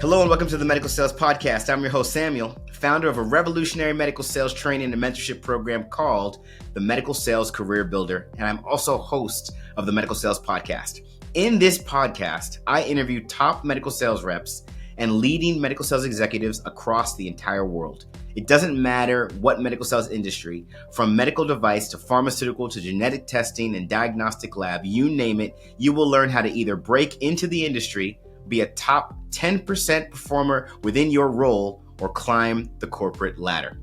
Hello and welcome to the Medical Sales Podcast. I'm your host, Samuel, founder of a revolutionary medical sales training and mentorship program called the Medical Sales Career Builder, and I'm also host of the Medical Sales Podcast. In this podcast, I interview top medical sales reps and leading medical sales executives across the entire world. It doesn't matter what medical sales industry, from medical device to pharmaceutical to genetic testing and diagnostic lab, you name it, you will learn how to either break into the industry, be a top 10% performer within your role, or climb the corporate ladder.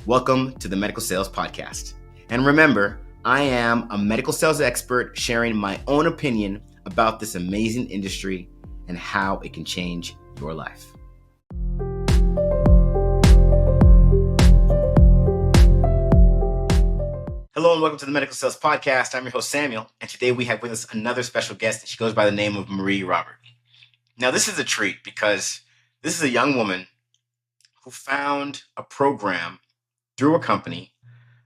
Welcome to the Medical Sales Podcast. And remember, I am a medical sales expert sharing my own opinion about this amazing industry and how it can change your life. Hello and welcome to the Medical Sales Podcast. I'm your host, Samuel, and today we have with us another special guest, and she goes by the name of Marie Robert. Now, this is a treat because this is a young woman who found a program through a company,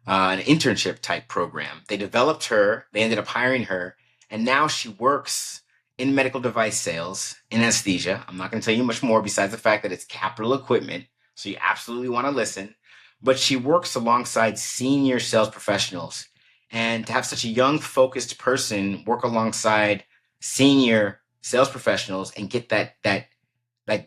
an internship type program. They developed her, they ended up hiring her, and now she works in medical device sales in anesthesia. I'm not going to tell you much more besides the fact that it's capital equipment, so you absolutely want to listen. But she works alongside senior sales professionals, and to have such a young, focused person work alongside senior sales professionals and get that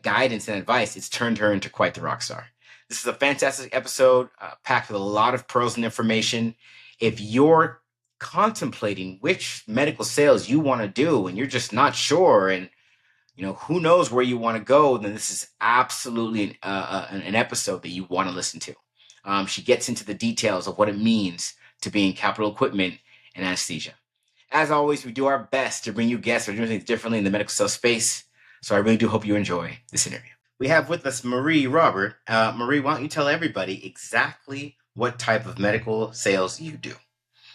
guidance and advice, it's turned her into quite the rock star. This is a fantastic episode packed with a lot of pearls and information. If you're contemplating which medical sales you want to do and you're just not sure and who knows where you want to go, then this is absolutely an episode that you want to listen to. She gets into the details of what it means to be in capital equipment and anesthesia. As always, we do our best to bring you guests who are doing things differently in the medical sales space. So I really do hope you enjoy this interview. We have with us Marie Robert. Marie, why don't you tell everybody exactly what type of medical sales you do?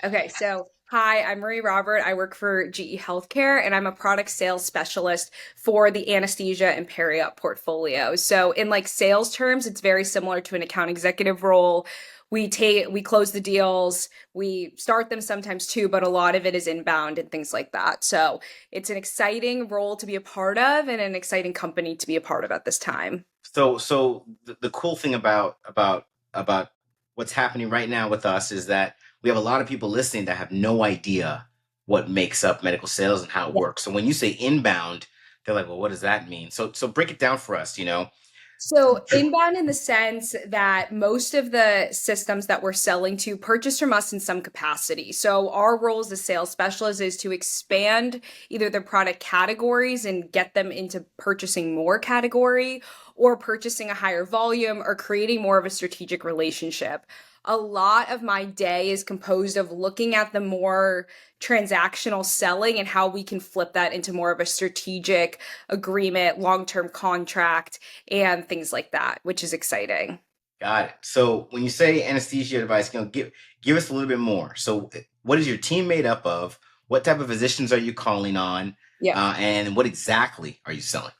Okay, so hi, I'm Marie Robert. I work for GE Healthcare, and I'm a product sales specialist for the anesthesia and peri-op portfolio. So in sales terms, it's very similar to an account executive role. We close the deals, we start them sometimes too, but a lot of it is inbound and things like that. So it's an exciting role to be a part of and an exciting company to be a part of at this time. So the cool thing about what's happening right now with us is that we have a lot of people listening that have no idea what makes up medical sales and how it works. So when you say inbound, they're like, well, what does that mean? So break it down for us, So inbound in the sense that most of the systems that we're selling to purchase from us in some capacity. So our role as a sales specialist is to expand either the product categories and get them into purchasing more category or purchasing a higher volume or creating more of a strategic relationship. A lot of my day is composed of looking at the more transactional selling and how we can flip that into more of a strategic agreement, long-term contract, and things like that, which is exciting. Got it. So when you say anesthesia device, give us a little bit more. So what is your team made up of? What type of physicians are you calling on? Yeah. And what exactly are you selling?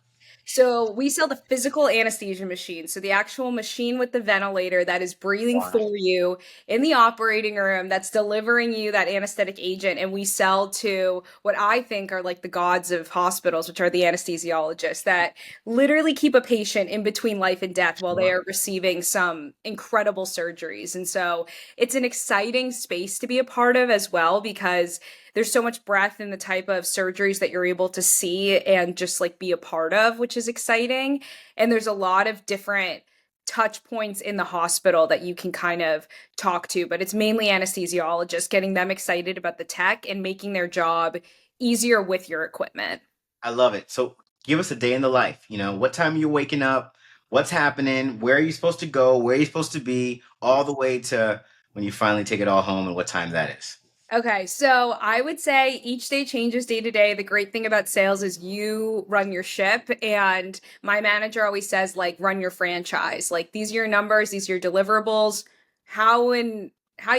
So we sell the physical anesthesia machine. So the actual machine with the ventilator that is breathing for you in the operating room, that's delivering you that anesthetic agent. And we sell to what I think are the gods of hospitals, which are the anesthesiologists that literally keep a patient in between life and death while they are receiving some incredible surgeries. And so it's an exciting space to be a part of as well, because there's so much breadth in the type of surgeries that you're able to see and just be a part of, which is exciting. And there's a lot of different touch points in the hospital that you can kind of talk to, but it's mainly anesthesiologists, getting them excited about the tech and making their job easier with your equipment. I love it. So give us a day in the life. What time are you waking up? What's happening? Where are you supposed to go? Where are you supposed to be? All the way to when you finally take it all home and what time that is. Okay, so I would say each day changes day to day. The great thing about sales is you run your ship, and my manager always says, run your franchise. These are your numbers, these are your deliverables. How you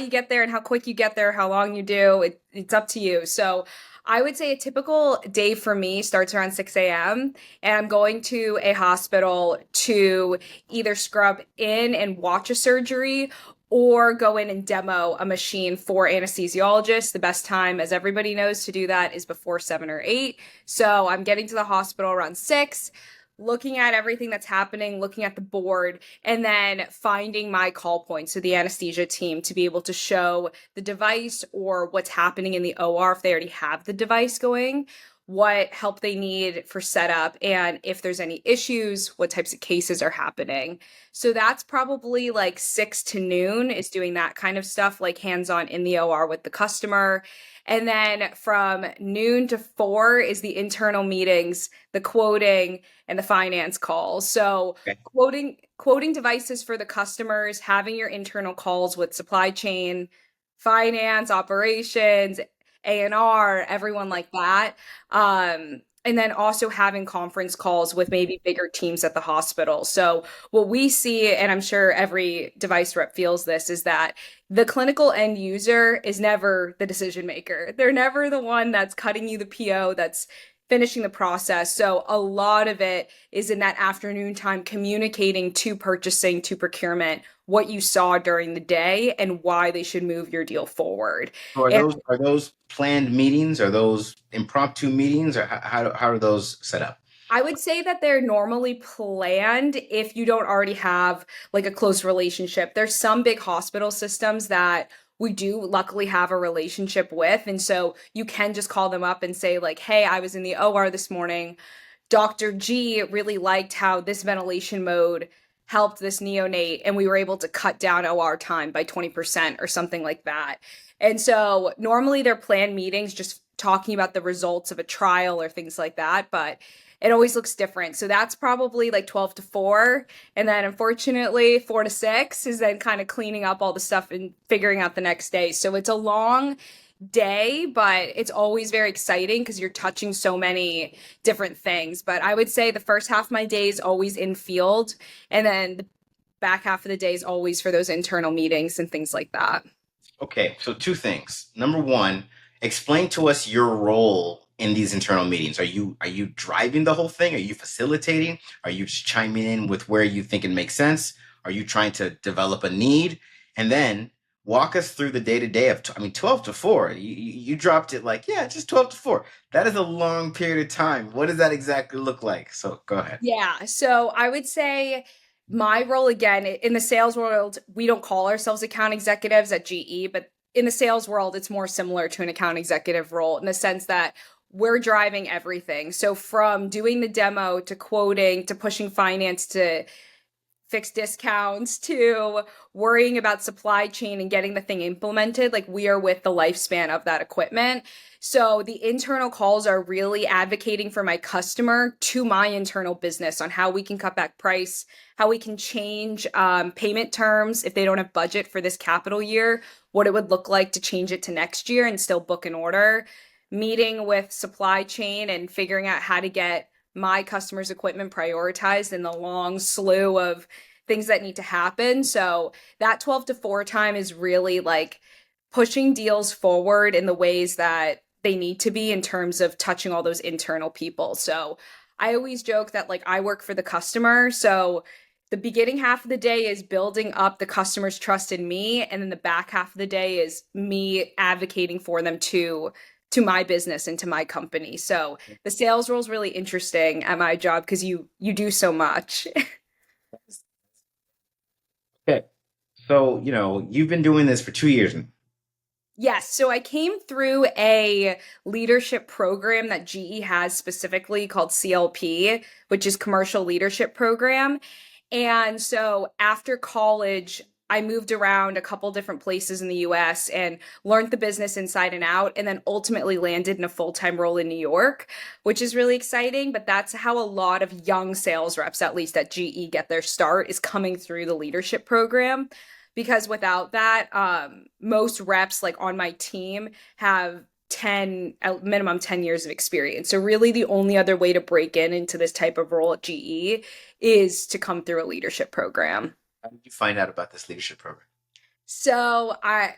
get there and how quick you get there, how long you do, it's up to you. So I would say a typical day for me starts around 6 a.m. and I'm going to a hospital to either scrub in and watch a surgery or go in and demo a machine for anesthesiologists. The best time, as everybody knows, to do that is before 7 or 8. So I'm getting to the hospital around 6, looking at everything that's happening, looking at the board, and then finding my call points, so the anesthesia team, to be able to show the device or what's happening in the OR if they already have the device going, what help they need for setup, and if there's any issues, what types of cases are happening. So that's probably like 6 to noon is doing that kind of stuff, like hands-on in the OR with the customer. And then from noon to 4 is the internal meetings, the quoting, and the finance calls. So Okay. quoting devices for the customers, having your internal calls with supply chain, finance, operations, A&R, everyone like that. And then also having conference calls with maybe bigger teams at the hospital. So what we see, and I'm sure every device rep feels this, is that the clinical end user is never the decision maker. They're never the one that's cutting you the PO, that's finishing the process. So a lot of it is in that afternoon time communicating to purchasing, to procurement, what you saw during the day and why they should move your deal forward. So are And those planned meetings? Are those impromptu meetings, or how are those set up? I would say that they're normally planned if you don't already have like a close relationship. There's some big hospital systems that we do luckily have a relationship with. And so you can just call them up and say, like, hey, I was in the OR this morning. Dr. G really liked how this ventilation mode helped this neonate, and we were able to cut down OR time by 20% or something like that. And so normally they're planned meetings just talking about the results of a trial or things like that, but it always looks different. So that's probably like 12 to 4. And then unfortunately, 4 to 6 is then kind of cleaning up all the stuff and figuring out the next day. So it's a long day, but it's always very exciting because you're touching so many different things. But I would say the first half of my day is always in field, and then the back half of the day is always for those internal meetings and things like that. Okay, so two things. Number one, explain to us your role in these internal meetings. Are you driving the whole thing? Are you facilitating? Are you just chiming in with where you think it makes sense? Are you trying to develop a need? And then walk us through the day to day of, I mean, 12 to 4. You dropped it like, yeah, just 12 to 4. That is a long period of time. What does that exactly look like? So go ahead. Yeah, so I would say my role again in the sales world, we don't call ourselves account executives at GE, but in the sales world, it's more similar to an account executive role in the sense that we're driving everything. So from doing the demo to quoting to pushing finance to fixed discounts to worrying about supply chain and getting the thing implemented, like we are with the lifespan of that equipment. So the internal calls are really advocating for my customer to my internal business on how we can cut back price, how we can change payment terms if they don't have budget for this capital year, what it would look like to change it to next year and still book an order, meeting with supply chain and figuring out how to get my customers' equipment prioritized in the long slew of things that need to happen. So that 12 to 4 time is really like pushing deals forward in the ways that they need to be in terms of touching all those internal people. So I always joke that like I work for the customer. So the beginning half of the day is building up the customer's trust in me, and then the back half of the day is me advocating for them to my business and to my company. So the sales role is really interesting at my job because you do so much. Okay. So, you've been doing this for 2 years now. Yes, so I came through a leadership program that GE has specifically called CLP, which is Commercial Leadership Program. And so after college, I moved around a couple different places in the US and learned the business inside and out, and then ultimately landed in a full time role in New York, which is really exciting. But that's how a lot of young sales reps, at least at GE, get their start, is coming through the leadership program. Because without that, most reps like on my team have 10 at minimum 10 years of experience. So really the only other way to break in into this type of role at GE is to come through a leadership program. How did you find out about this leadership program? So I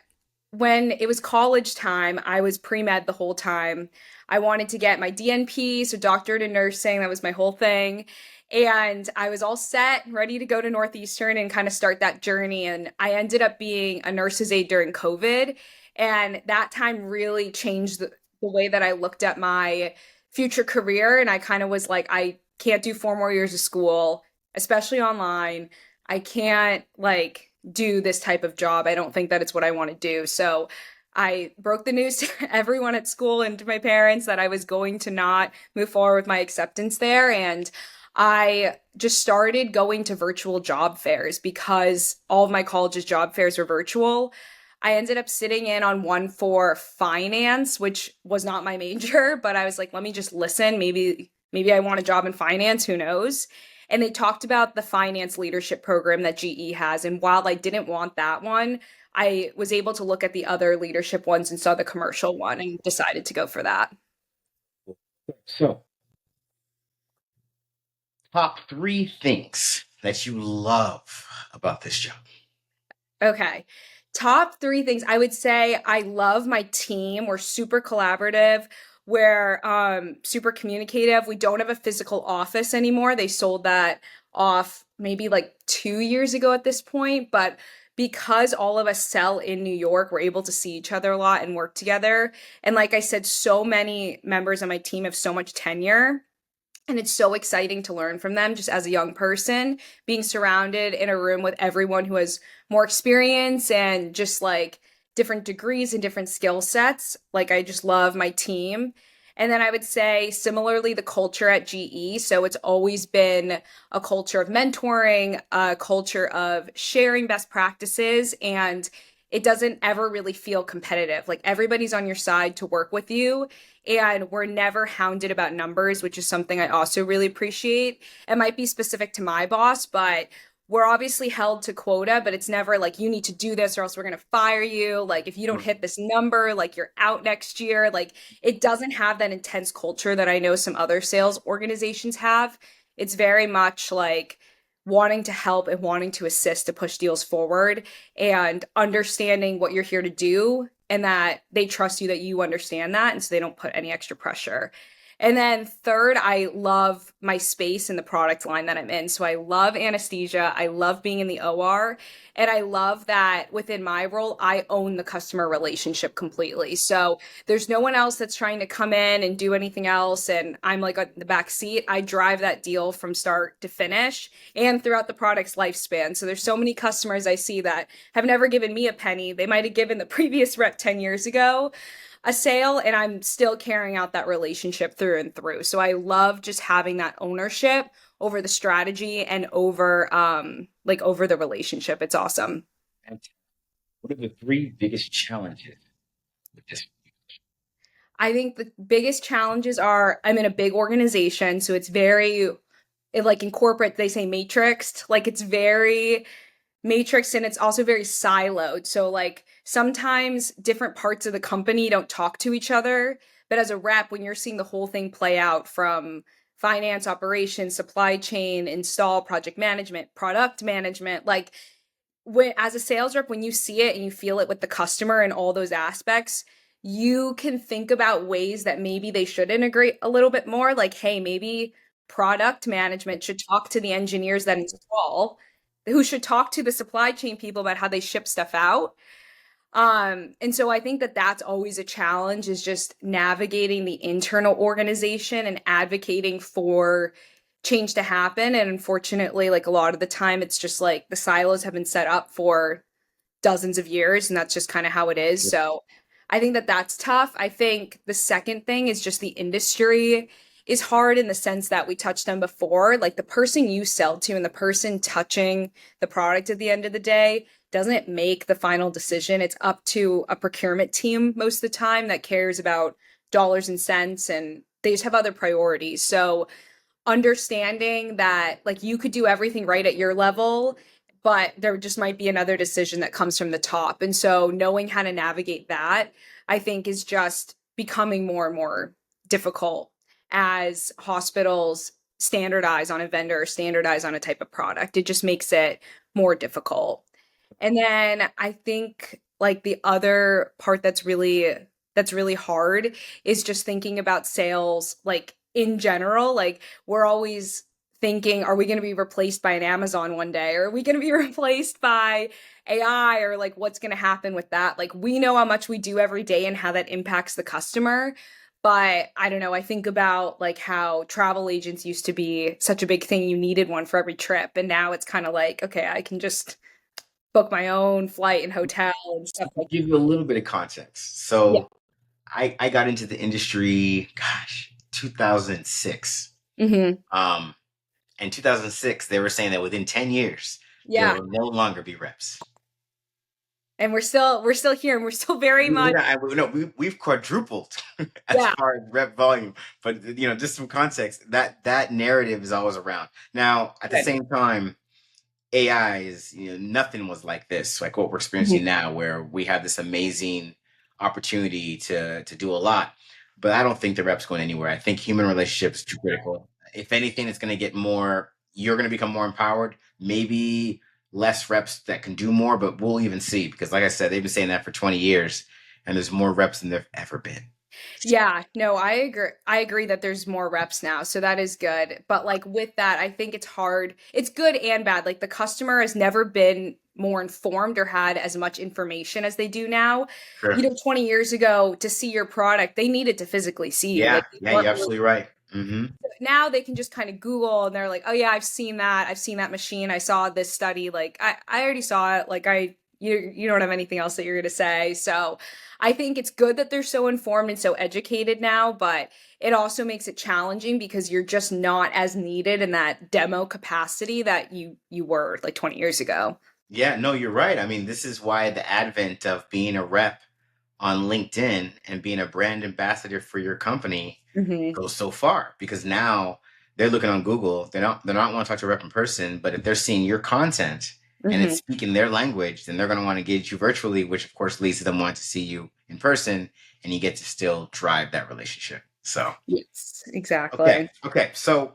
when it was college time, I was pre-med the whole time. I wanted to get my DNP, so doctorate in nursing, that was my whole thing. And I was all set, ready to go to Northeastern and kind of start that journey. And I ended up being a nurse's aide during COVID. And that time really changed the way that I looked at my future career. And I kind of was like, I can't do 4 more years of school, especially online. I can't like do this type of job. I don't think that it's what I want to do. So I broke the news to everyone at school and to my parents that I was going to not move forward with my acceptance there. And I just started going to virtual job fairs because all of my college's job fairs were virtual. I ended up sitting in on one for finance, which was not my major, but I was like, let me just listen. Maybe I want a job in finance, who knows? And they talked about the finance leadership program that GE has. And while I didn't want that one, I was able to look at the other leadership ones and saw the commercial one and decided to go for that. So, top 3 things that you love about this job. Okay. Top 3 things. I would say I love my team. We're super collaborative. We're super communicative. We don't have a physical office anymore. They sold that off maybe like 2 years ago at this point. But because all of us sell in New York, we're able to see each other a lot and work together. And like I said, so many members on my team have so much tenure. And it's so exciting to learn from them just as a young person, being surrounded in a room with everyone who has more experience and just like different degrees and different skill sets. Like, I just love my team. And then I would say, similarly, the culture at GE. So it's always been a culture of mentoring, a culture of sharing best practices, and it doesn't ever really feel competitive. Like, everybody's on your side to work with you, and we're never hounded about numbers, which is something I also really appreciate. It might be specific to my boss, but we're obviously held to quota, but it's never like, you need to do this or else we're going to fire you. Like, if you don't hit this number, like, you're out next year. Like, it doesn't have that intense culture that I know some other sales organizations have. It's very much like wanting to help and wanting to assist to push deals forward and understanding what you're here to do, and that they trust you that you understand that, and so they don't put any extra pressure. And then third, I love my space in the product line that I'm in. So I love anesthesia. I love being in the OR. And I love that within my role, I own the customer relationship completely. So there's no one else that's trying to come in and do anything else. And I'm like on the back seat. I drive that deal from start to finish and throughout the product's lifespan. So there's so many customers I see that have never given me a penny. They might have given the previous rep 10 years ago a sale, and I'm still carrying out that relationship through and through. So I love just having that ownership over the strategy and over over the relationship. It's awesome. And what are the 3 biggest challenges with this? I think the biggest challenges are, I'm in a big organization, so it's very like in corporate they say matrixed. Like, it's very matrix, and it's also very siloed. So like sometimes different parts of the company don't talk to each other, but as a rep, when you're seeing the whole thing play out from finance, operations, supply chain, install, project management, product management, like, when as a sales rep, when you see it and you feel it with the customer and all those aspects, you can think about ways that maybe they should integrate a little bit more. Like, hey, maybe product management should talk to the engineers that install, who should talk to the supply chain people about how they ship stuff out. And so I think that that's always a challenge, is just navigating the internal organization and advocating for change to happen. And unfortunately, like, a lot of the time, it's just like the silos have been set up for dozens of years, and that's just kind of how it is. So I think that that's tough. I think the second thing is just the industry is hard in the sense that we touched on before. Like, the person you sell to and the person touching the product at the end of the day doesn't make the final decision. It's up to a procurement team most of the time that cares about dollars and cents, and they just have other priorities. So understanding that, like, you could do everything right at your level, but there just might be another decision that comes from the top. And so knowing how to navigate that, I think, is just becoming more and more difficult as hospitals standardize on a vendor, standardize on a type of product. It just makes it more difficult. And then I think, like, the other part that's really hard is just thinking about sales, like, in general. Like, we're always thinking, are we going to be replaced by an Amazon one day? Or are we going to be replaced by AI? Or like, what's going to happen with that? Like, we know how much we do every day and how that impacts the customer. But I don't know, I think about like how travel agents used to be such a big thing. You needed one for every trip. And now it's kind of like, okay, I can just book my own flight and hotel and stuff like Give you a little bit of context. that. So I got into the industry, gosh, 2006. Yeah. In 2006, they were saying that within 10 years, there Yeah. will no longer be reps. And we're still here and we're still very much. No, we've quadrupled as Yeah. far as rep volume. But just some context, that narrative is always around. Now, at the Good. same time, AI is, nothing was like this, like what we're experiencing Mhm. now, where we have this amazing opportunity to do a lot. But I don't think the rep's going anywhere. I think human relationships is too critical. If anything, it's going to get more, you're going to become more empowered, maybe less reps that can do more, but we'll even see. Because like I said, they've been saying that for 20 years, and there's more reps than there've ever been. Yeah, no, I agree. I agree that there's more reps now, so that is good. But like with that, I think it's hard. It's good and bad. Like the customer has never been more informed or had as much information as they do now. Sure. 20 years ago to see your product, they needed to physically see you. Yeah, Like they yeah, weren't you're really- absolutely right. Hmm. now they can just kind of Google and they're like, "Oh yeah, I've seen that. I've seen that machine. I saw this study. Like I already saw it. Like you don't have anything else that you're going to say." So, I think it's good that they're so informed and so educated now, but it also makes it challenging because you're just not as needed in that demo capacity that you were like 20 years ago. Yeah, no, you're right. I mean, this is why the advent of being a rep on LinkedIn and being a brand ambassador for your company Hmm. goes so far, because now they're looking on Google. They're not want to talk to a rep in person, but if they're seeing your content and it's Hmm. speaking their language, then they're going to want to engage you virtually, which of course leads to them wanting to see you in person, and you get to still drive that relationship. So, Yes, okay, exactly. okay. So,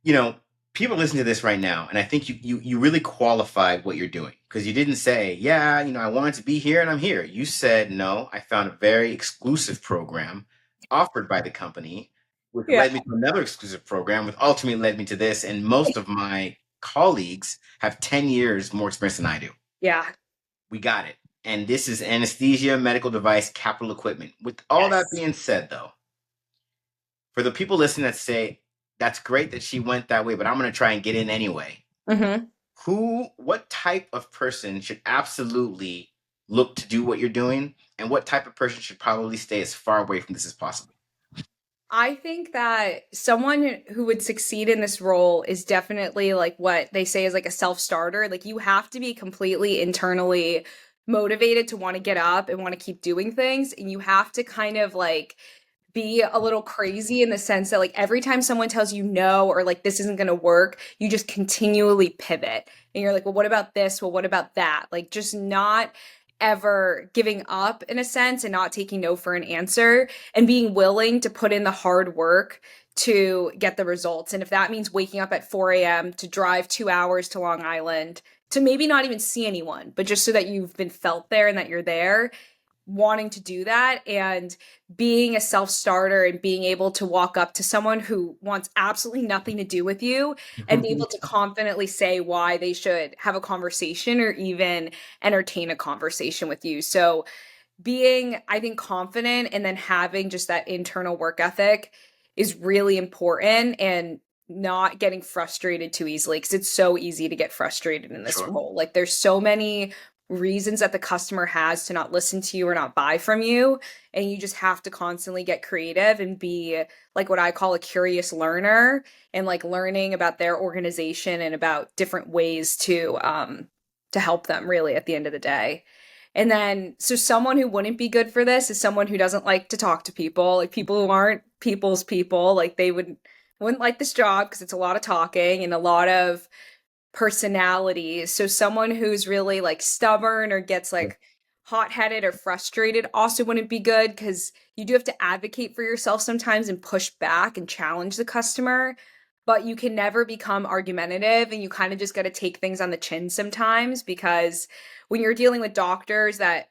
you know, people listen to this right now, and I think you really qualified what you're doing, because you didn't say, yeah, I wanted to be here and I'm here. You said, no, I found a very exclusive program offered by the company, which Yeah. led me to another exclusive program, which ultimately led me to this. And most of my colleagues have 10 years more experience than I do. Yeah. We got it. And this is anesthesia, medical device, capital equipment. With all that Yes. being said, though, for the people listening that say, that's great that she went that way, but I'm going to try and get in anyway. Hmm. What type of person should absolutely look to do what you're doing, and what type of person should probably stay as far away from this as possible? I think that someone who would succeed in this role is definitely like what they say is like a self-starter. Like you have to be completely internally motivated to want to get up and want to keep doing things. And you have to kind of like be a little crazy in the sense that like every time someone tells you no or like this isn't going to work, you just continually pivot. And you're like, well, what about this? Well, what about that? Like just not ever giving up in a sense and not taking no for an answer and being willing to put in the hard work to get the results. And if that means waking up at 4 a.m. to drive 2 hours to Long Island to maybe not even see anyone, but just so that you've been felt there and that you're there, wanting to do that and being a self-starter and being able to walk up to someone who wants absolutely nothing to do with you and be able to confidently say why they should have a conversation or even entertain a conversation with you. So being, I think, confident and then having just that internal work ethic is really important and not getting frustrated too easily because it's so easy to get frustrated in this Sure. role. Like there's so many reasons that the customer has to not listen to you or not buy from you and you just have to constantly get creative and be like what I call a curious learner and like learning about their organization and about different ways to help them really at the end of the day. And then, so someone who wouldn't be good for this is someone who doesn't like to talk to people, like people who aren't people's people. Like they wouldn't like this job because it's a lot of talking and a lot of personalities. So someone who's really like stubborn or gets like hot-headed or frustrated also wouldn't be good because you do have to advocate for yourself sometimes and push back and challenge the customer. But you can never become argumentative and you kind of just got to take things on the chin sometimes because when you're dealing with doctors that,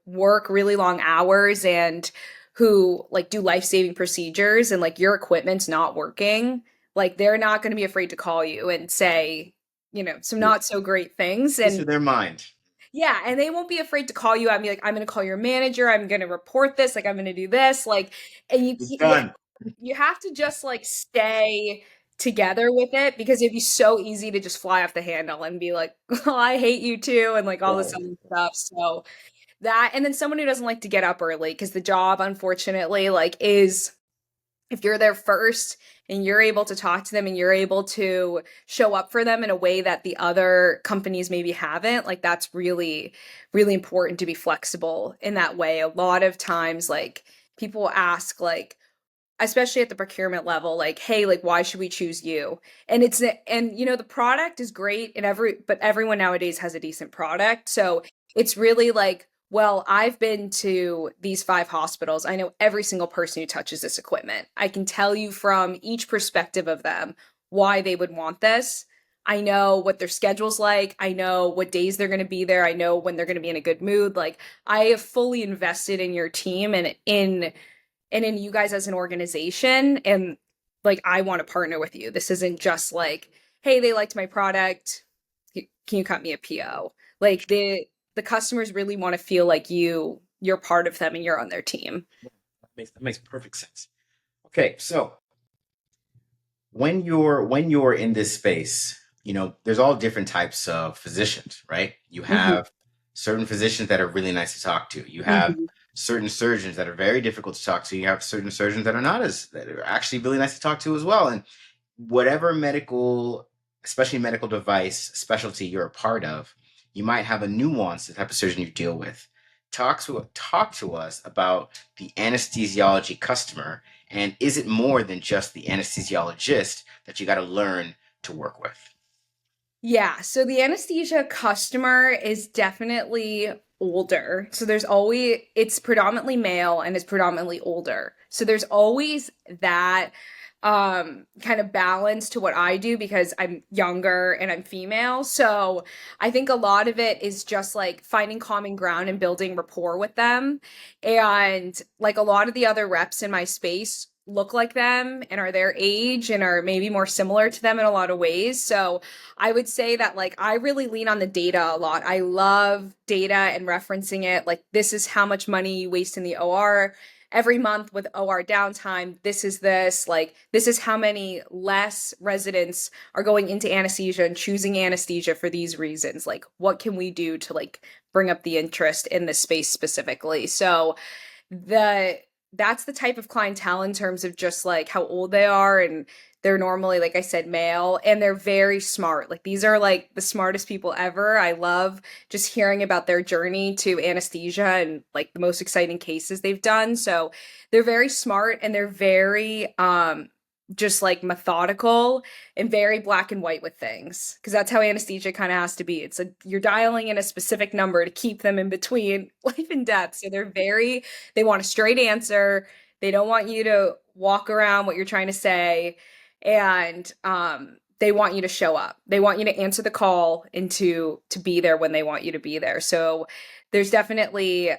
work really long hours and who like do life-saving procedures and like your equipment's not working, like they're not going to be afraid to call you and say, some not so great things. Piece of And their mind. Yeah, and they won't be afraid to call you out and be like, I'm going to call your manager. I'm going to report this. Like, I'm going to do this. Like, and It's done. you have to just like stay together with it because it'd be so easy to just fly off the handle and be like, oh, I hate you too. And like all this Right. other stuff. So that, and then someone who doesn't like to get up early because the job, unfortunately, like is if you're there first and you're able to talk to them and you're able to show up for them in a way that the other companies maybe haven't, like that's really, really important to be flexible in that way. A lot of times, like people ask, like, especially at the procurement level, like, hey, like why should we choose you? And the product is great and but everyone nowadays has a decent product. So it's really like, well, I've been to these 5 hospitals. I know every single person who touches this equipment. I can tell you from each perspective of them why they would want this. I know what their schedule's like. I know what days they're going to be there. I know when they're going to be in a good mood. Like I have fully invested in your team and in you guys as an organization, and like I want to partner with you. This isn't just like, hey, they liked my product, can you cut me a PO? Like the customers really want to feel like you're part of them and you're on their team. That makes perfect sense. Okay, so when you're in this space, there's all different types of physicians, right? You Mhm. have certain physicians that are really nice to talk to. You have Mhm. certain surgeons that are very difficult to talk to. You have certain surgeons that are actually really nice to talk to as well. And whatever medical, especially medical device specialty you're a part of, you might have a nuance the type of surgeon you deal with. Talk to us about the anesthesiology customer, and is it more than just the anesthesiologist that you got to learn to work with? Yeah, so the anesthesia customer is definitely older. So it's predominantly male and it's predominantly older. So there's always that kind of balance to what I do because I'm younger and I'm female. So I think a lot of it is just like finding common ground and building rapport with them. And like a lot of the other reps in my space look like them and are their age and are maybe more similar to them in a lot of ways. So I would say that like I really lean on the data a lot. I love data and referencing it. Like this is how much money you waste in the OR every month with OR downtime. Like this is how many less residents are going into anesthesia and choosing anesthesia for these reasons. Like what can we do to like bring up the interest in this space specifically? So the that's the type of clientele in terms of just like how old they are, and they're normally, like I said, male, and they're very smart. Like these are like the smartest people ever. I love just hearing about their journey to anesthesia and like the most exciting cases they've done. So they're very smart and they're very just like methodical and very black and white with things because that's how anesthesia kind of has to be. It's you're dialing in a specific number to keep them in between life and death. So they want a straight answer. They don't want you to walk around what you're trying to say, and they want you to show up. They want you to answer the call and to be there when they want you to be there. So there's definitely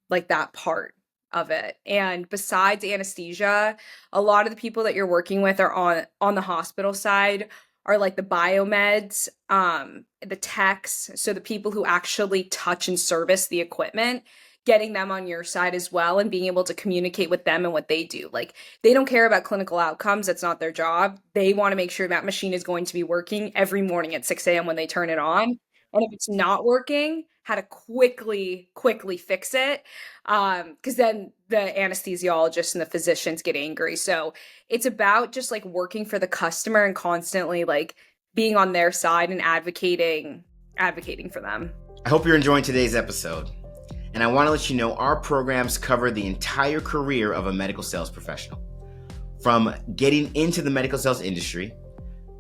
like that part of it. And besides anesthesia, a lot of the people that you're working with are on the hospital side are like the biomeds, the techs, so the people who actually touch and service the equipment, getting them on your side as well and being able to communicate with them and what they do. Like they don't care about clinical outcomes, that's not their job. They want to make sure that machine is going to be working every morning at 6 a.m. when they turn it on. And if it's not working, how to quickly fix it. Because then the anesthesiologists and the physicians get angry. So it's about just like working for the customer and constantly like being on their side and advocating for them. I hope you're enjoying today's episode. And I want to let you know our programs cover the entire career of a medical sales professional. From getting into the medical sales industry,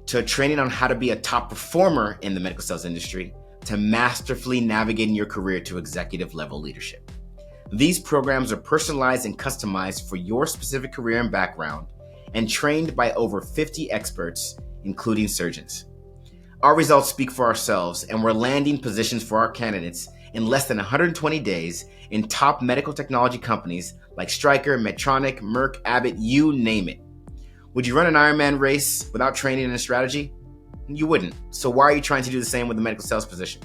to training on how to be a top performer in the medical sales industry, to masterfully navigating your career to executive level leadership. These programs are personalized and customized for your specific career and background, and trained by over 50 experts, including surgeons. Our results speak for ourselves, and we're landing positions for our candidates in less than 120 days in top medical technology companies like Stryker, Medtronic, Merck, Abbott, you name it. Would you run an Ironman race without training and a strategy? You wouldn't. So why are you trying to do the same with a medical sales position?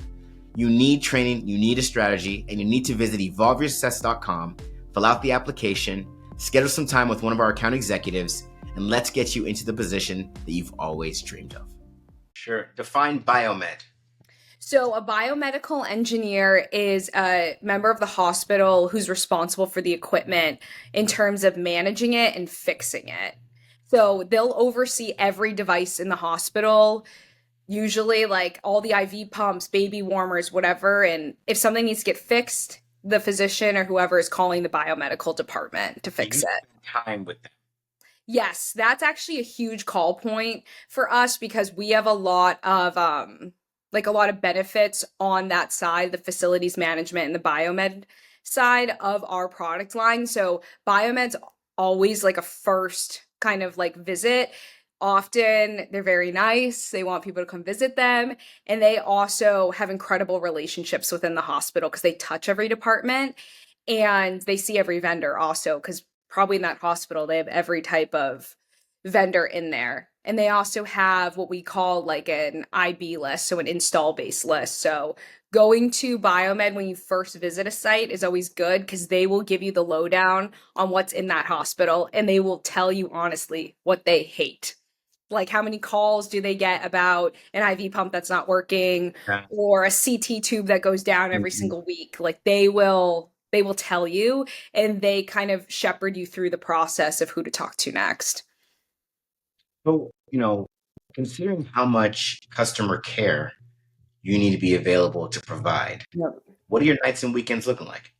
You need training, you need a strategy, and you need to visit evolveyoursuccess.com, fill out the application, schedule some time with one of our account executives, and let's get you into the position that you've always dreamed of. Sure. Define biomed. So a biomedical engineer is a member of the hospital who's responsible for the equipment in terms of managing it and fixing it. So they'll oversee every device in the hospital, usually like all the IV pumps, baby warmers, whatever. And if something needs to get fixed, the physician or whoever is calling the biomedical department to fix it. Time with them. Yes, that's actually a huge call point for us because we have a lot of benefits on that side, the facilities management and the biomed side of our product line. So biomed's always like a first kind of like visit. Often they're very nice. They want people to come visit them. And they also have incredible relationships within the hospital because they touch every department and they see every vendor also because probably in that hospital they have every type of vendor in there. And they also have what we call like an IB list, so an install base list. So going to Biomed when you first visit a site is always good because they will give you the lowdown on what's in that hospital and they will tell you honestly what they hate. Like how many calls do they get about an IV pump that's not working or a CT tube that goes down every single week? Like they will tell you and they kind of shepherd you through the process of who to talk to next. So, considering how much customer care you need to be available to provide, what are your nights and weekends looking like?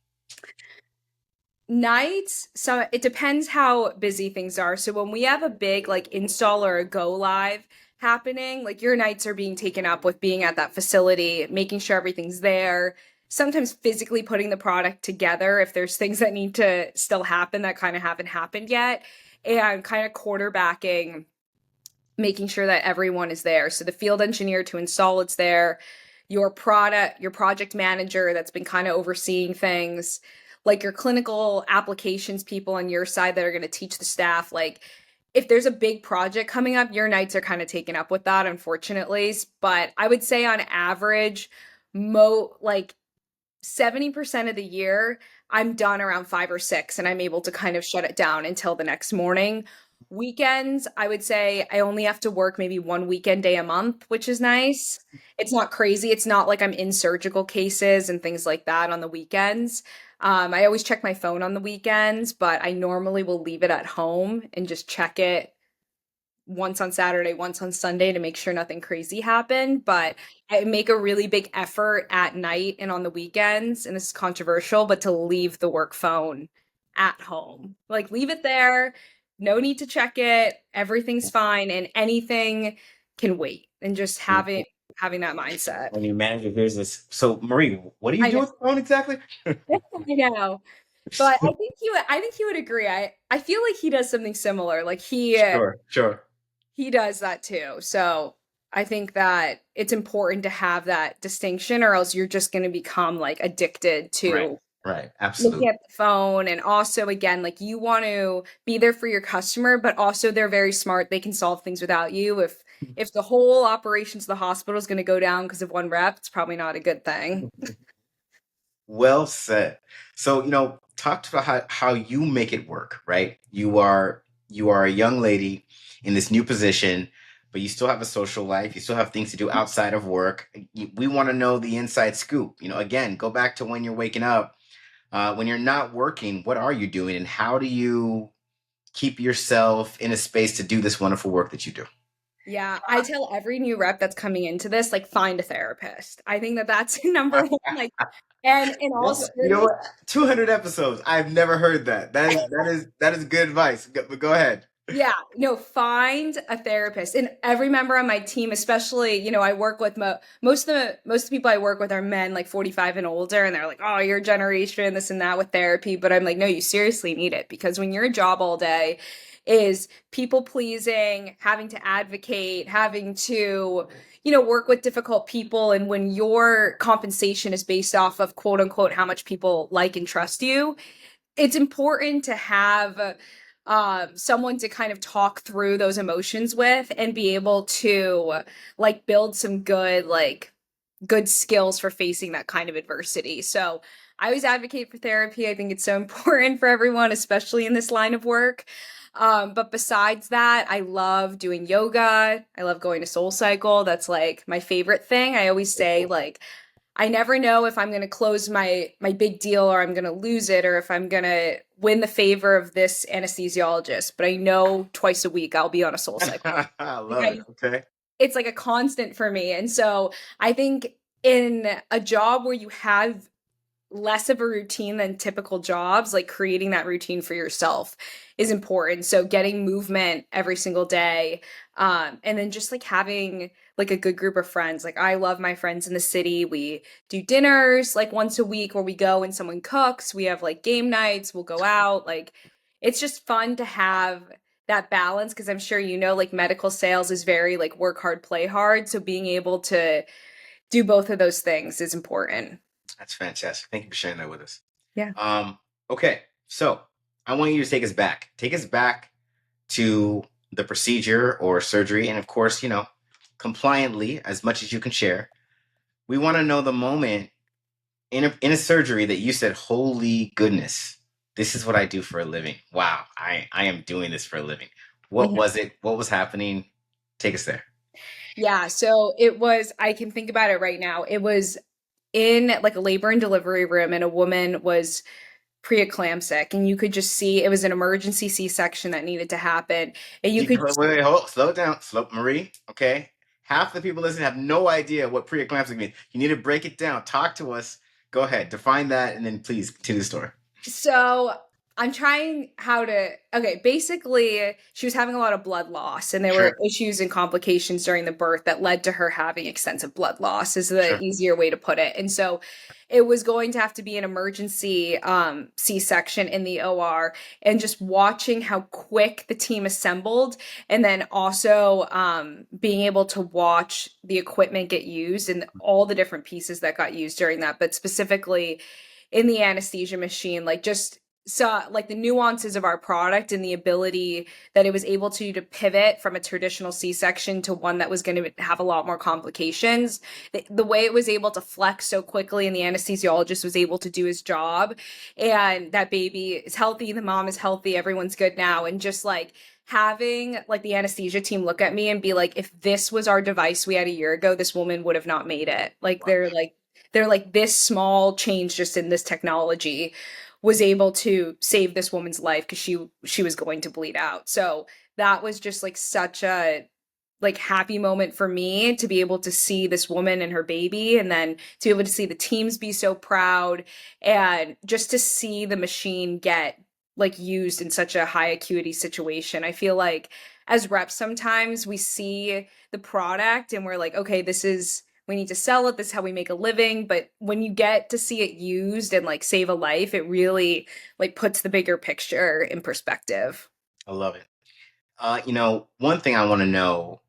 Nights, so it depends how busy things are. So when we have a big like install or a go live happening, like your nights are being taken up with being at that facility, making sure everything's there, sometimes physically putting the product together if there's things that need to still happen that kind of haven't happened yet, and kind of quarterbacking, making sure that everyone is there. So the field engineer to install it's there, your project manager that's been kind of overseeing things, like your clinical applications people on your side that are going to teach the staff. Like if there's a big project coming up, your nights are kind of taken up with that, unfortunately. But I would say on average, like 70% of the year, I'm done around 5 or 6 and I'm able to kind of shut it down until the next morning. Weekends, I would say I only have to work maybe one weekend day a month, which is nice. It's not crazy. It's not like I'm in surgical cases and things like that on the weekends. I always check my phone on the weekends, but I normally will leave it at home and just check it once on Saturday, once on Sunday to make sure nothing crazy happened. But I make a really big effort at night and on the weekends, and this is controversial, but to leave the work phone at home. Like leave it there. No need to check it. Everything's fine and anything can wait. And just having that mindset. When your manager hears this, so Marie, what do you do with the phone exactly? I know. But I think he would agree. I feel like he does something similar. Like Sure. he does that too. So I think that it's important to have that distinction or else you're just going to become like addicted to right. Absolutely. looking at the phone. And also again, like you want to be there for your customer, but also they're very smart. They can solve things without you. If the whole operations of the hospital is going to go down because of one rep, it's probably not a good thing. Well said. So, talk about how you make it work, right? You are a young lady in this new position, but you still have a social life. You still have things to do outside of work. We want to know the inside scoop. Again, go back to when you're waking up. When you're not working, what are you doing, and how do you keep yourself in a space to do this wonderful work that you do? Yeah, I tell every new rep that's coming into this, like, find a therapist. I think that that's number one. Like, and in all You know what? 200 episodes. I've never heard that. That is good advice. But go ahead. Yeah, no, find a therapist. And every member on my team, especially, I work with most of the people I work with are men like 45 and older, and they're like, "Oh, your generation, this and that with therapy." But I'm like, "No, you seriously need it because when your job all day is people pleasing, having to advocate, having to, work with difficult people, and when your compensation is based off of quote unquote how much people like and trust you, it's important to have someone to kind of talk through those emotions with and be able to like build some good like good skills for facing that kind of adversity. So I always advocate for therapy. I think it's so important for everyone, especially in this line of work. But besides that, I love doing yoga. I love going to SoulCycle. That's like my favorite thing. I always say like I never know if I'm going to close my big deal or I'm going to lose it or if I'm going to win the favor of this anesthesiologist, but I know twice a week I'll be on a SoulCycle. I Like love it. Okay. it's like a constant for me. And so I think in a job where you have less of a routine than typical jobs, like creating that routine for yourself is important. So getting movement every single day, and then just like having like a good group of friends. Like I love my friends in the city. We do dinners like once a week where we go and someone cooks. We have like game nights. We'll go out. Like it's just fun to have that balance because I'm sure you know like medical sales is very like work hard, play hard. So being able to do both of those things is important. That's fantastic. Thank you for sharing that with us. Yeah. Okay, so I want you to take us back. Take us back to the procedure or surgery, and of course, compliantly as much as you can share. We want to know the moment in a surgery that you said, "Holy goodness, this is what I do for a living. Wow, I am doing this for a living." What Mhm. was it? What was happening? Take us there. Yeah, so it was, I can think about it right now. It was in like a labor and delivery room, and a woman was preeclamptic, and you could just see it was an emergency C-section that needed to happen. And you could, Wait, hold, slow down, slow, Marie. Okay, half the people listening have no idea what preeclampsia means. You need to break it down. Talk to us. Go ahead, define that, and then please continue the story. so I'm trying how to, okay, basically, she was having a lot of blood loss, and there were Sure, issues and complications during the birth that led to her having extensive blood loss, is the sure. easier way to put it. And so it was going to have to be an emergency C-section in the OR, and just watching how quick the team assembled, and then also being able to watch the equipment get used and all the different pieces that got used during that, but specifically in the anesthesia machine, like just saw like the nuances of our product and the ability that it was able to pivot from a traditional C-section to one that was going to have a lot more complications. The way it was able to flex so quickly and the anesthesiologist was able to do his job, and that baby is healthy, the mom is healthy, everyone's good now. And just like having like the anesthesia team look at me and be like, if this was our device we had a year ago, this woman would have not made it. Like they're like this small change just in this technology was able to save this woman's life because she was going to bleed out. So that was just like such a like happy moment for me to be able to see this woman and her baby, and then to be able to see the teams be so proud, and just to see the machine get like used in such a high acuity situation. I feel like as reps sometimes we see the product and we're like, okay, this is, we need to sell it, this is how we make a living. But when you get to see it used and like save a life, it really like puts the bigger picture in perspective. I love it. One thing I want to know: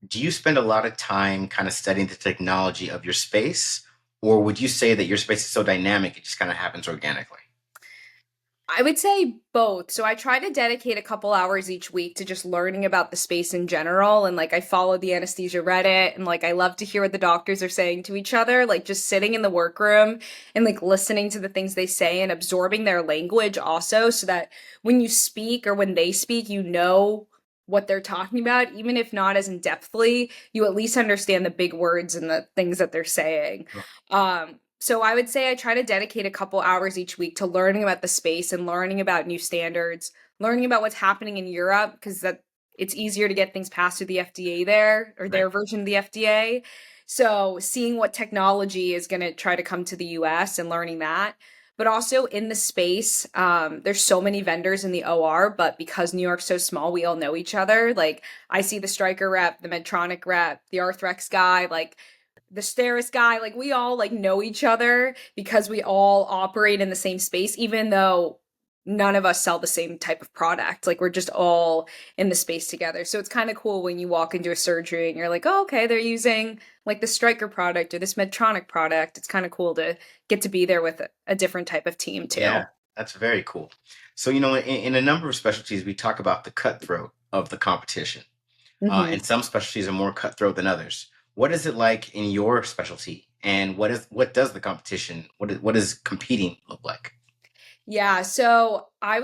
do you spend a lot of time kind of studying the technology of your space, or would you say that your space is so dynamic it just kind of happens organically? I would say both. So I try to dedicate a couple hours each week to just learning about the space in general. And like I follow the anesthesia Reddit, and like I love to hear what the doctors are saying to each other, like just sitting in the workroom and like listening to the things they say and absorbing their language also, so that when you speak or when they speak, you know what they're talking about, even if not as in depthly, you at least understand the big words and the things that they're saying. So I would say I try to dedicate a couple hours each week to learning about the space and learning about new standards, learning about what's happening in Europe, because that it's easier to get things passed through the FDA there, or Right. their version of the FDA. So seeing what technology is going to try to come to the US and learning that. But also in the space, there's so many vendors in the OR, but because New York's so small, we all know each other. Like I see the Stryker rep, the Medtronic rep, the Arthrex guy, like the Steris guy, like we all like know each other because we all operate in the same space, even though none of us sell the same type of product. Like we're just all in the space together. So it's kind of cool when you walk into a surgery and you're like, oh, okay, they're using like the Stryker product or this Medtronic product. It's kind of cool to get to be there with a different type of team too. Yeah, that's very cool. So, in a number of specialties, we talk about the cutthroat of the competition. Hmm. And some specialties are more cutthroat than others. What is it like in your specialty? and what does the competition, what does competing look like? Yeah, so I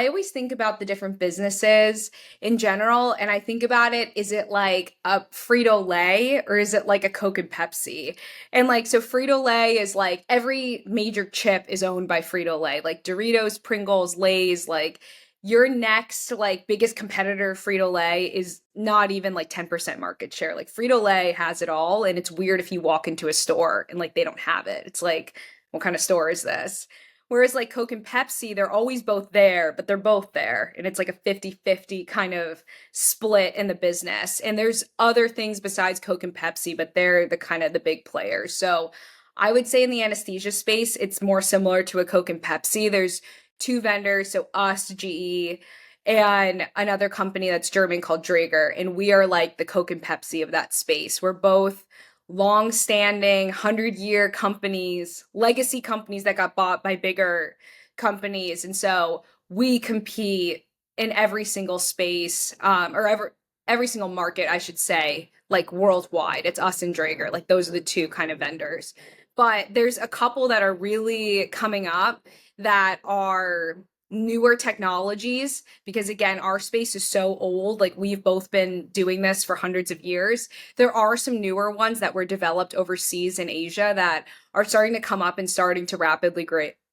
always think about the different businesses in general, and I think about it, is it like a Frito-Lay or is it like a Coke and Pepsi? And like so Frito-Lay is like every major chip is owned by Frito-Lay, like Doritos, Pringles, Lay's, like your next like biggest competitor, Frito-Lay, is not even like 10% market share. Like Frito-Lay has it all, and it's weird if you walk into a store and like they don't have it. It's like, what kind of store is this? Whereas like Coke and Pepsi, they're always both there, but they're both there. And it's like a 50-50 kind of split in the business. And there's other things besides Coke and Pepsi, but they're the kind of the big players. So I would say in the anesthesia space, it's more similar to a Coke and Pepsi. There's two vendors, so us, GE, and another company that's German called Draeger. And we are like the Coke and Pepsi of that space. We're both long-standing 100-year companies, legacy companies that got bought by bigger companies. And so we compete in every single space, or every single market, I should say, like worldwide. It's us and Draeger. Like those are the two kind of vendors. But there's a couple that are really coming up that are newer technologies, because again, our space is so old. Like we've both been doing this for hundreds of years. There are some newer ones that were developed overseas in Asia that are starting to come up and starting to rapidly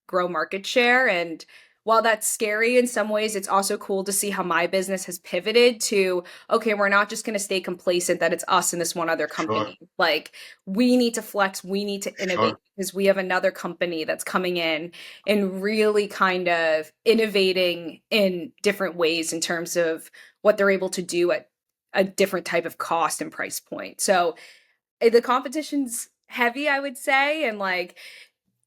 grow market share. And while that's scary in some ways, it's also cool to see how my business has pivoted to, okay, we're not just going to stay complacent that it's us and this one other Sure, company. Like we need to flex, we need to innovate, sure. because we have another company that's coming in and really kind of innovating in different ways in terms of what they're able to do at a different type of cost and price point. So the competition's heavy, I would say, and like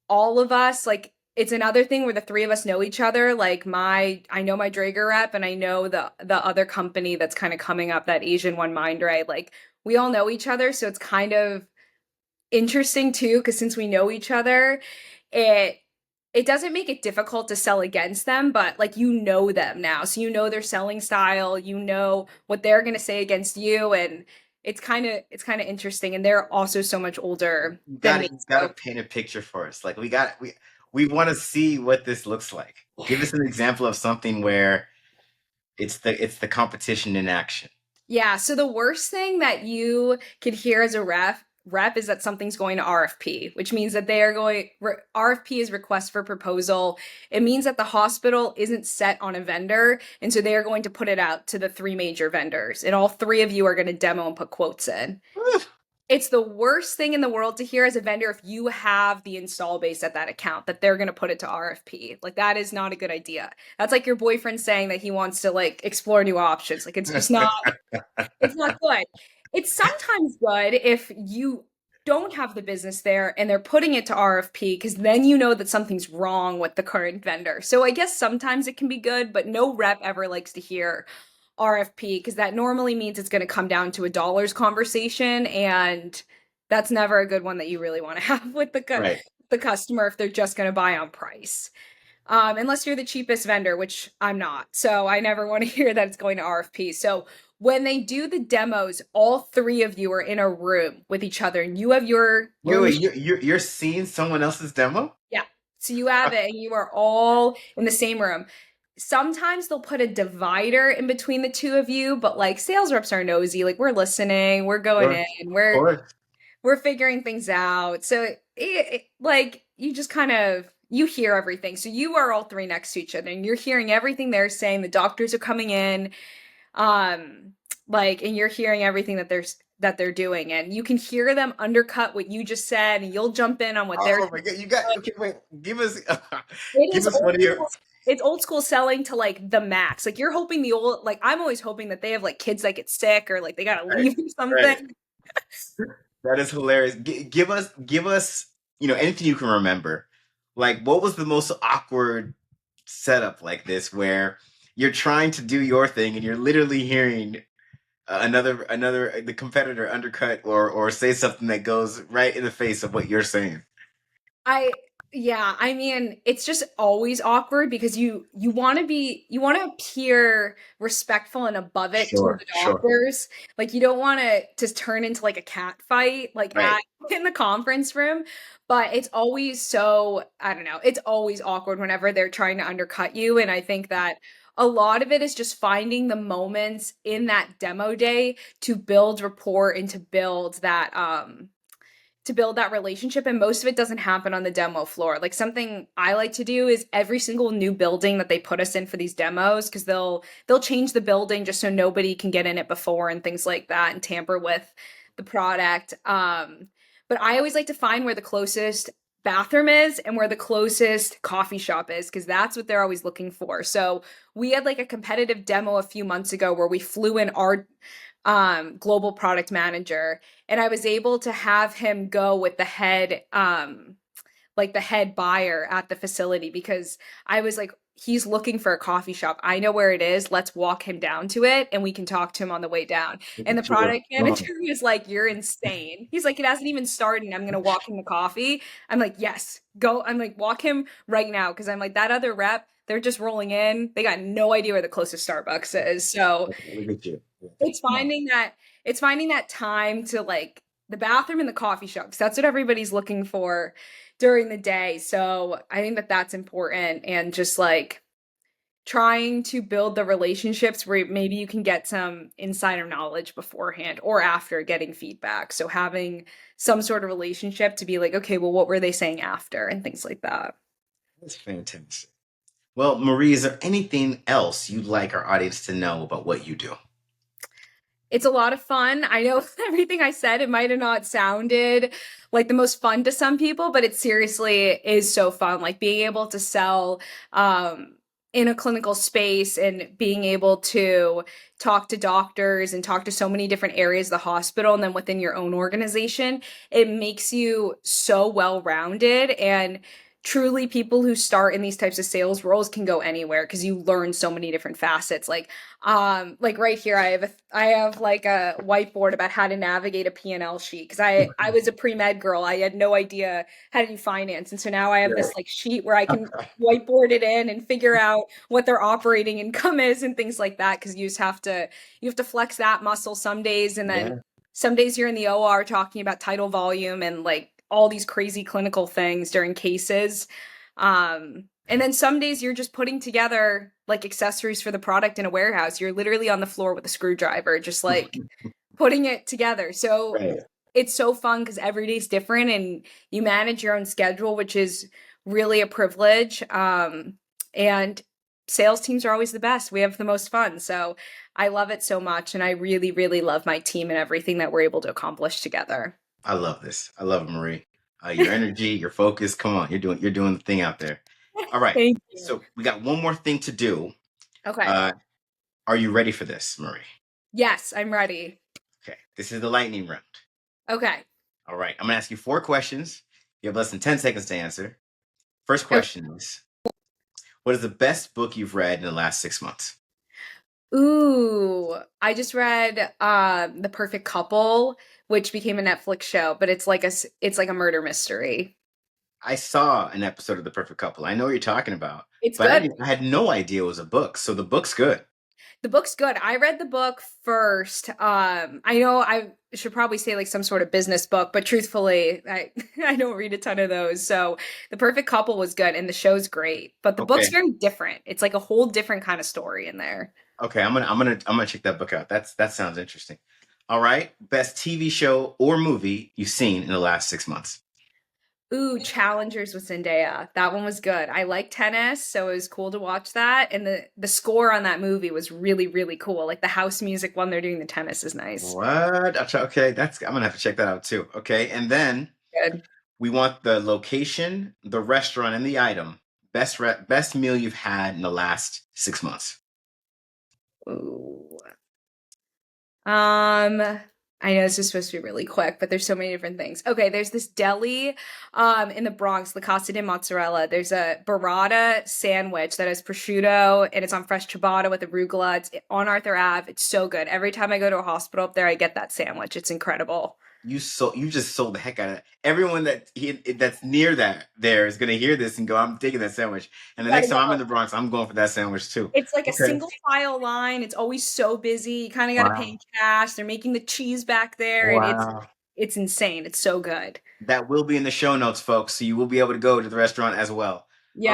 all of us, like it's another thing where the three of us know each other. Like I know my Draeger rep, and I know the other company that's kind of coming up, that Asian one, Mindray. Like we all know each other, so it's kind of interesting too, because since we know each other, it it doesn't make it difficult to sell against them, but like you know them now. So you know their selling style, you know what they're going to say against you, and it's kind of interesting, and they're also so much older than me. You gotta So paint a picture for us. Like we want to see what this looks like. Give us an example of something where it's the competition in action. yeah, so the worst thing that you could hear as a rep is that something's going to RFP, which means that they are going RFP is request for proposal. It means that the hospital isn't set on a vendor, and so they are going to put it out to the three major vendors, and all three of you are going to demo and put quotes in. It's the worst thing in the world to hear as a vendor if you have the install base at that account that they're going to put it to RFP. Like that is not a good idea. That's like your boyfriend saying that he wants to like explore new options. Like it's not good. It's sometimes good if you don't have the business there and they're putting it to RFP, because then you know that something's wrong with the current vendor. So I guess sometimes it can be good, but no rep ever likes to hear RFP, because that normally means it's going to come down to a dollars conversation, and that's never a good one that you really want to have with Right. the customer if they're just going to buy on price. Unless you're the cheapest vendor, which I'm not. So I never want to hear that it's going to RFP. So when they do the demos, all three of you are in a room with each other, and you have your Wait, machine. you're seeing someone else's demo? Yeah. So you have it, and you are all in the same room. Sometimes they'll put a divider in between the two of you, but like sales reps are nosy. Like we're listening, we're going Sure, in, of course. we're figuring things out. So like you just kind of you hear everything. So you are all three next to each other, and you're hearing everything they're saying. The doctors are coming in, um, like, and you're hearing everything that they're doing, and you can hear them undercut what you just said, and you'll jump in on what they're. Oh my God, you got okay. Wait, give us It give is us one old of your. school. It's old school selling to like the max. Like you're hoping the old, like I'm always hoping that they have like kids that get sick or like they gotta Right, leave or right. something. That is hilarious. Give us, anything you can remember. Like, what was the most awkward setup like this where you're trying to do your thing and you're literally hearing another the competitor undercut or say something that goes right in the face of what you're saying. Yeah, I mean, it's just always awkward because you want to appear respectful and above it toward Sure, the sure. doctors. Like you don't want to turn into like a cat fight like Right. at in the conference room, but it's always so, I don't know, it's always awkward whenever they're trying to undercut you, and I think that a lot of it is just finding the moments in that demo day to build rapport and to build that relationship, and most of it doesn't happen on the demo floor. Like something I like to do is every single new building that they put us in for these demos, because they'll change the building just so nobody can get in it before and things like that and tamper with the product. But I always like to find where the closest bathroom is and where the closest coffee shop is, because that's what they're always looking for. So we had like a competitive demo a few months ago where we flew in our global product manager, and I was able to have him go with the head like the head buyer at the facility, because I was like, he's looking for a coffee shop. I know where it is. Let's walk him down to it and we can talk to him on the way down. Look And the at you. product manager was like, you're insane. He's like, it hasn't even started and I'm going to walk him the coffee. I'm like, yes, go. I'm like, walk him right now. Cause I'm like, that other rep, they're just rolling in. They got no idea where the closest Starbucks is. So Look at you. Yeah. it's Come on. finding that time to like the bathroom and the coffee shop, 'cause that's what everybody's looking for during the day. So I think that that's important, and just like trying to build the relationships where maybe you can get some insider knowledge beforehand or after getting feedback. So having some sort of relationship to be like, okay, well, what were they saying after and things like that. That's fantastic. Well, Marie, is there anything else you'd like our audience to know about what you do? It's a lot of fun. I know everything I said, it might have not sounded like the most fun to some people, but it seriously is so fun. Like being able to sell in a clinical space and being able to talk to doctors and talk to so many different areas of the hospital and then within your own organization, it makes you so well rounded. And truly, people who start in these types of sales roles can go anywhere because you learn so many different facets. Like right here I have like a whiteboard about how to navigate a P&L sheet, because I was a pre-med girl. I had no idea how to do finance, and so now I have Right. this like sheet where I can whiteboard it in and figure out what their operating income is and things like that, because you have to flex that muscle some days, and then Yeah. some days you're in the OR talking about tidal volume and like all these crazy clinical things during cases. And then some days you're just putting together like accessories for the product in a warehouse. You're literally on the floor with a screwdriver, just like putting it together. So Right. it's so fun because every day's different and you manage your own schedule, which is really a privilege. And sales teams are always the best. We have the most fun. So I love it so much. And I really, really love my team and everything that we're able to accomplish together. I love this. I love it, Marie. Your energy, your focus. Come on, you're doing the thing out there. All right. Thank you. So we got one more thing to do. Okay. Uh, are you ready for this, Marie? Yes, I'm ready. Okay. This is the lightning round. Okay. All right. I'm gonna ask you 4 questions. You have less than 10 seconds to answer. First Okay. question is, what is the best book you've read in the last 6 months? Ooh, I just read The Perfect Couple, which became a Netflix show, but it's like a murder mystery. I saw an episode of The Perfect Couple. I know what you're talking about, It's but good. I had no idea it was a book. So the book's good. The book's good. I read the book first. I know I should probably say like some sort of business book, but truthfully, I don't read a ton of those. So The Perfect Couple was good and the show's great, but the book's Okay. very different. It's like a whole different kind of story in there. Okay. I'm gonna check that book out. That sounds interesting. All right. Best TV show or movie you've seen in the last 6 months. Ooh, Challengers with Zendaya. That one was good. I like tennis, so it was cool to watch that. And the score on that movie was really, really cool. Like the house music when they're doing the tennis is nice. What? Okay, I'm gonna have to check that out too. Okay, and then Good. we want the location, the restaurant, and the item. Best meal you've had in the last 6 months. Ooh. I know this is supposed to be really quick, but there's so many different things. Okay, there's this deli in the Bronx, La Casa de Mozzarella. There's a burrata sandwich that has prosciutto and it's on fresh ciabatta with arugula. It's on Arthur Ave. It's so good. Every time I go to a hospital up there, I get that sandwich. It's incredible. You just sold the heck out of it. Everyone that's near that there is gonna hear this and go, I'm taking that sandwich. And the Gotta next time I'm go. in the Bronx, I'm going for that sandwich too. It's like a Okay. single file line. It's always so busy. You kind of got to pay in Wow. cash. They're making the cheese back there, and Wow. it's insane. It's so good. That will be in the show notes, folks. So you will be able to go to the restaurant as well. All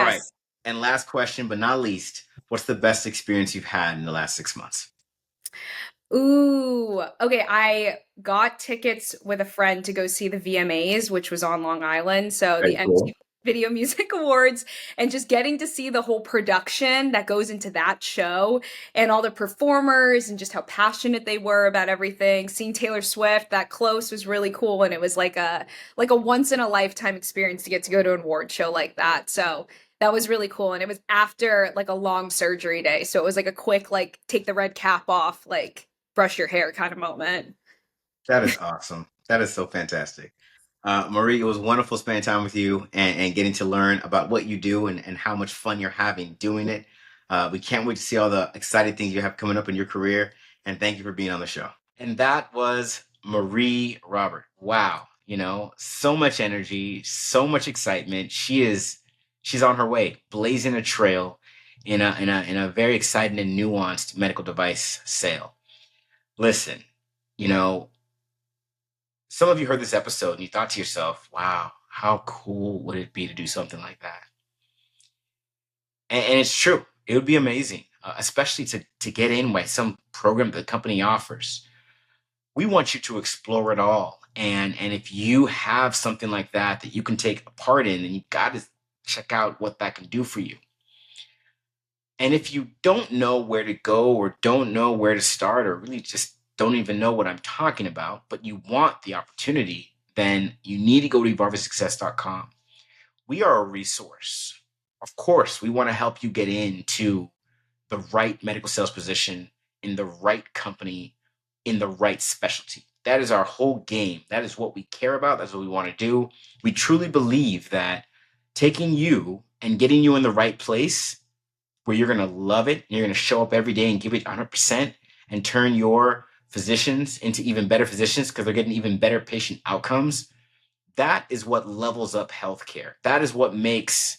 right. Yes. And last question, but not least, what's the best experience you've had in the last 6 months? Ooh, okay. I got tickets with a friend to go see the VMAs, which was on Long Island. So the Very MTV cool. Video Music Awards, and just getting to see the whole production that goes into that show and all the performers and just how passionate they were about everything. Seeing Taylor Swift that close was really cool, and it was like a once in a lifetime experience to get to go to an award show like that. So that was really cool. And it was after like a long surgery day. So it was like a quick, like, take the red cap off, like, brush your hair kind of moment. That is awesome. That is so fantastic. Marie, it was wonderful spending time with you and getting to learn about what you do and how much fun you're having doing it. We can't wait to see all the exciting things you have coming up in your career. And thank you for being on the show. And that was Marie Robert. Wow. So much energy, so much excitement. She's on her way, blazing a trail in a very exciting and nuanced medical device sale. Listen, you know, some of you heard this episode and you thought to yourself, wow, how cool would it be to do something like that? And it's true. It would be amazing, especially to get in with some program that the company offers. We want you to explore it all. And if you have something like that you can take a part in, then you got to check out what that can do for you. And if you don't know where to go or don't know where to start or really just don't even know what I'm talking about, but you want the opportunity, then you need to go to evolvesuccess.com. We are a resource. Of course, we want to help you get into the right medical sales position in the right company in the right specialty. That is our whole game. That is what we care about. That's what we want to do. We truly believe that taking you and getting you in the right place where you're going to love it, and you're going to show up every day and give it 100% and turn your physicians into even better physicians because they're getting even better patient outcomes. That is what levels up healthcare. That is what makes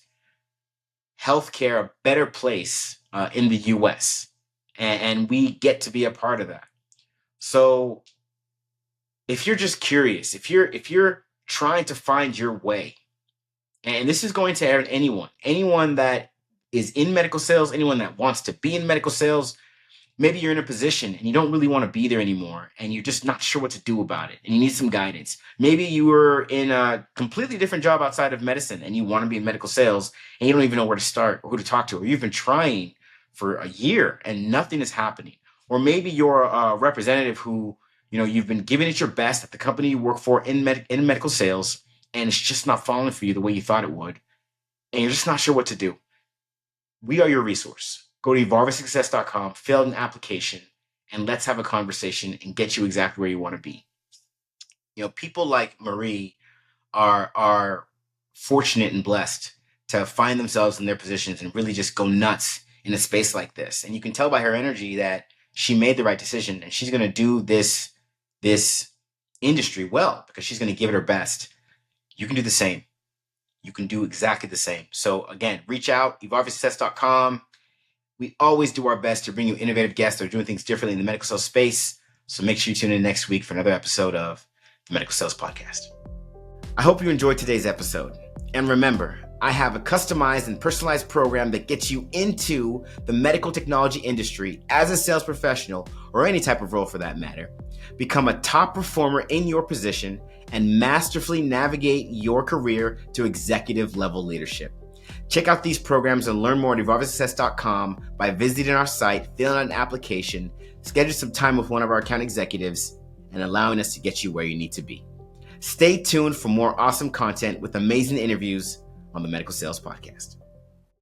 healthcare a better place in the US. And we get to be a part of that. So if you're just curious, if you're trying to find your way, and this is going to anyone that is in medical sales, anyone that wants to be in medical sales, maybe you're in a position and you don't really want to be there anymore and you're just not sure what to do about it and you need some guidance. Maybe you were in a completely different job outside of medicine and you want to be in medical sales and you don't even know where to start or who to talk to, or you've been trying for a year and nothing is happening. Or maybe you're a representative who, you've been giving it your best at the company you work for in medical sales, and it's just not falling for you the way you thought it would, and you're just not sure what to do. We are your resource. Go to evolvesuccess.com, fill out an application, and let's have a conversation and get you exactly where you want to be. People like Marie are fortunate and blessed to find themselves in their positions and really just go nuts in a space like this. And you can tell by her energy that she made the right decision and she's going to do this industry well because she's going to give it her best. You can do the same. You can do exactly the same. So again, reach out, evolvesuccess.com. We always do our best to bring you innovative guests that are doing things differently in the medical sales space. So make sure you tune in next week for another episode of the Medical Sales Podcast. I hope you enjoyed today's episode. And remember, I have a customized and personalized program that gets you into the medical technology industry as a sales professional, or any type of role for that matter. Become a top performer in your position and masterfully navigate your career to executive level leadership. Check out these programs and learn more at evolvesuccess.com by visiting our site, filling out an application, schedule some time with one of our account executives, and allowing us to get you where you need to be. Stay tuned for more awesome content with amazing interviews on the Medical Sales Podcast.